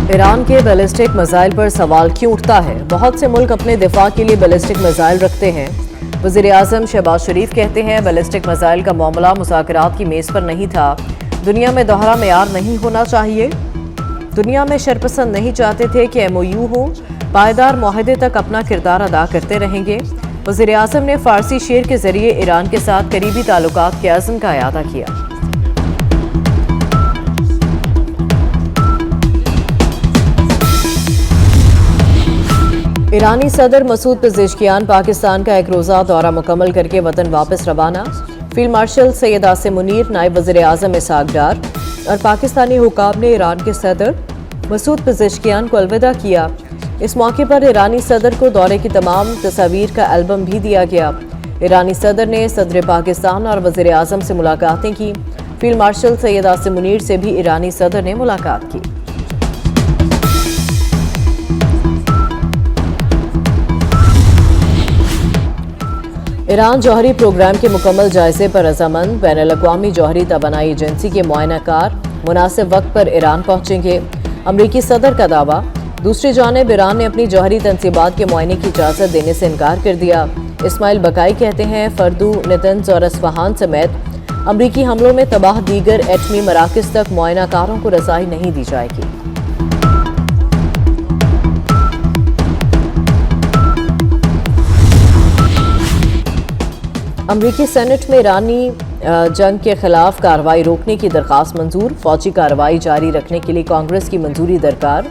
ایران کے ballistic missile پر سوال کیوں اٹھتا ہے؟ بہت سے ملک اپنے دفاع کے لیے بیلسٹک میزائل رکھتے ہیں۔ وزیر اعظم شہباز شریف کہتے ہیں بیلسٹک میزائل کا معاملہ مذاکرات کی میز پر نہیں تھا۔ دنیا میں دوہرا معیار نہیں ہونا چاہیے۔ دنیا میں شرپسند نہیں چاہتے تھے کہ ایم او یو ہو، پائیدار معاہدے تک اپنا کردار ادا کرتے رہیں گے۔ وزیر اعظم نے فارسی شعر کے ذریعے ایران کے ساتھ قریبی تعلقات کے عزم کا اعادہ کیا۔ ایرانی صدر مسعود پزشکیان پاکستان کا ایک روزہ دورہ مکمل کر کے وطن واپس روانہ۔ فیلڈ مارشل سید عاصم منیر، نائب وزیر اعظم اسحاق ڈار اور پاکستانی حکام نے ایران کے صدر مسعود پزشکیان کو الوداع کیا۔ اس موقع پر ایرانی صدر کو دورے کی تمام تصاویر کا البم بھی دیا گیا۔ ایرانی صدر نے صدر پاکستان اور وزیر اعظم سے ملاقاتیں کی۔ فیلڈ مارشل سید عاصم منیر سے بھی ایرانی صدر نے ملاقات کی۔ ایران جوہری پروگرام کے مکمل جائزے پر رضامند۔ بین الاقوامی جوہری توانائی ایجنسی کے معائنہ کار مناسب وقت پر ایران پہنچیں گے، امریکی صدر کا دعویٰ۔ دوسری جانب ایران نے اپنی جوہری تنصیبات کے معائنے کی اجازت دینے سے انکار کر دیا۔ اسماعیل بقائی کہتے ہیں فردو، نتنز اور اصفہان سمیت امریکی حملوں میں تباہ دیگر ایٹمی مراکز تک معائنہ کاروں کو رسائی نہیں دی جائے گی۔ امریکی سینٹ میں ایرانی جنگ کے خلاف کارروائی روکنے کی درخواست منظور۔ فوجی کارروائی جاری رکھنے کے لیے کانگریس کی منظوری درکار۔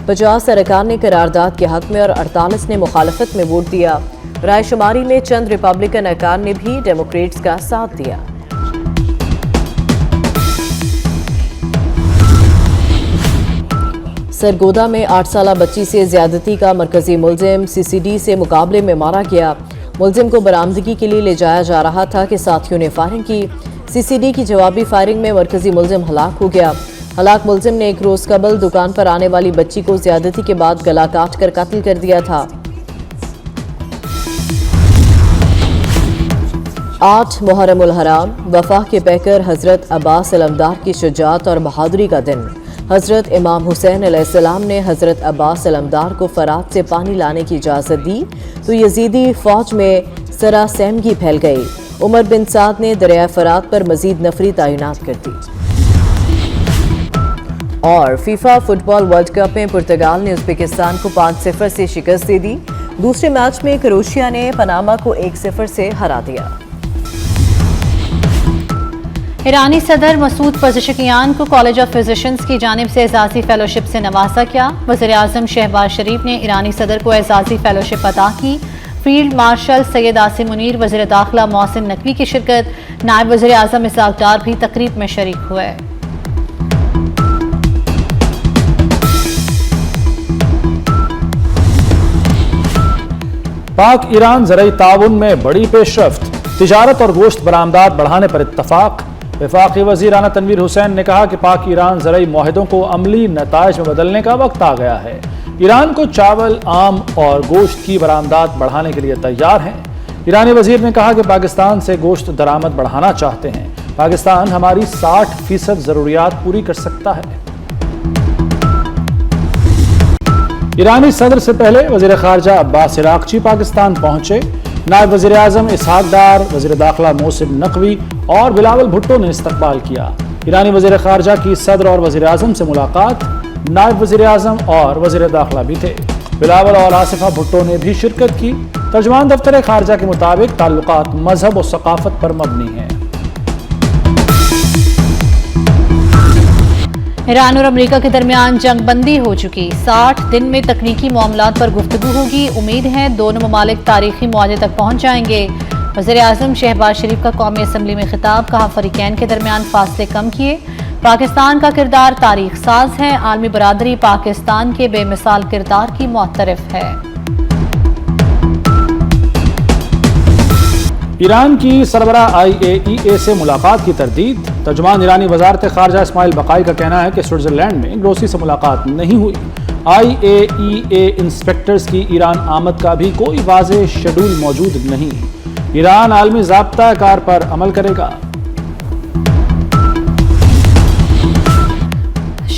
50 ارکان نے قرارداد کے حق میں اور 48 نے مخالفت میں ووٹ دیا۔ رائے شماری میں چند ریپبلکن ارکان نے بھی ڈیموکریٹس کا ساتھ دیا۔ سرگودا میں 8 سالہ بچی سے زیادتی کا مرکزی ملزم سی سی ڈی سے مقابلے میں مارا گیا۔ ملزم کو برآمدگی کے لیے لے جایا جا رہا تھا کہ ساتھیوں نے فائرنگ کی۔ سی سی ڈی کی جوابی فائرنگ میں مرکزی ملزم ہلاک ہو گیا۔ ہلاک ملزم نے ایک روز قبل دکان پر آنے والی بچی کو زیادتی کے بعد گلا کاٹ کر قتل کر دیا تھا۔ 8 محرم الحرام، وفا کے پیکر حضرت عباس علمدار کی شجاعت اور بہادری کا دن۔ حضرت امام حسین علیہ السلام نے حضرت عباس علمدار کو فرات سے پانی لانے کی اجازت دی تو یزیدی فوج میں سراسیمگی پھیل گئی۔ عمر بن سعد نے دریائے فرات پر مزید نفری تعینات کر دی۔ اور فیفا فٹ بال ورلڈ کپ میں پرتگال نے ازبکستان کو 5-0 سے شکست دے دی۔ دوسرے میچ میں کروشیا نے پاناما کو 1-0 سے ہرا دیا۔ ایرانی صدر مسعود پزشکیان کو کالج آف فزیشنز کی جانب سے اعزازی فیلوشپ سے نوازا گیا۔ وزیر اعظم شہباز شریف نے ایرانی صدر کو اعزازی فیلوشپ عطا کی۔ فیلڈ مارشل سید عاصم منیر، وزیر داخلہ محسن نقوی کی شرکت، نائب وزیر اعظم اسحاق ڈار بھی تقریب میں شریک ہوئے۔ پاک ایران زرعی تعاون میں بڑی پیش رفت، تجارت اور گوشت برآمدات بڑھانے پر اتفاق۔ وفاقی وزیر اعلیٰ تنویر حسین نے کہا کہ پاک ایران زرعی معاہدوں کو عملی نتائج میں بدلنے کا وقت آ گیا ہے۔ ایران کو چاول، آم اور گوشت کی برآمدات بڑھانے کے لیے تیار ہیں۔ ایرانی وزیر نے کہا کہ پاکستان سے گوشت درآمد بڑھانا چاہتے ہیں۔ پاکستان ہماری 60% ضروریات پوری کر سکتا ہے۔ ایرانی صدر سے پہلے وزیر خارجہ عباس عراقچی پاکستان پہنچے۔ نائب وزیر اعظم اسحاق ڈار، وزیر داخلہ محسن نقوی اور بلاول بھٹو نے استقبال کیا۔ ایرانی وزیر خارجہ کی صدر اور وزیر اعظم سے ملاقات، نائب وزیر اعظم اور وزیر داخلہ بھی تھے۔ بلاول اور آصفہ بھٹو نے بھی شرکت کی۔ ترجمان دفتر خارجہ کے مطابق تعلقات مذہب و ثقافت پر مبنی ہیں۔ ایران اور امریکہ کے درمیان جنگ بندی ہو چکی، 60 دن میں تکنیکی معاملات پر گفتگو ہوگی۔ امید ہے دونوں ممالک تاریخی معاہدے تک پہنچ جائیں گے۔ وزیر اعظم شہباز شریف کا قومی اسمبلی میں خطاب، کہا فریقین کے درمیان فاصلے کم کیے۔ پاکستان کا کردار تاریخ ساز ہے، عالمی برادری پاکستان کے بے مثال کردار کی معترف ہے۔ ایران کی سربراہ IAEA سے ملاقات کی تردید۔ ترجمان ایرانی وزارت خارجہ اسماعیل بقائی کا کہنا ہے کہ سوئٹزرلینڈ میں گروسی سے ملاقات نہیں ہوئی۔ IAEA انسپیکٹرز کی ایران آمد کا بھی کوئی واضح شیڈول موجود نہیں۔ ایران عالمی ضابطہ کار پر عمل کرے گا۔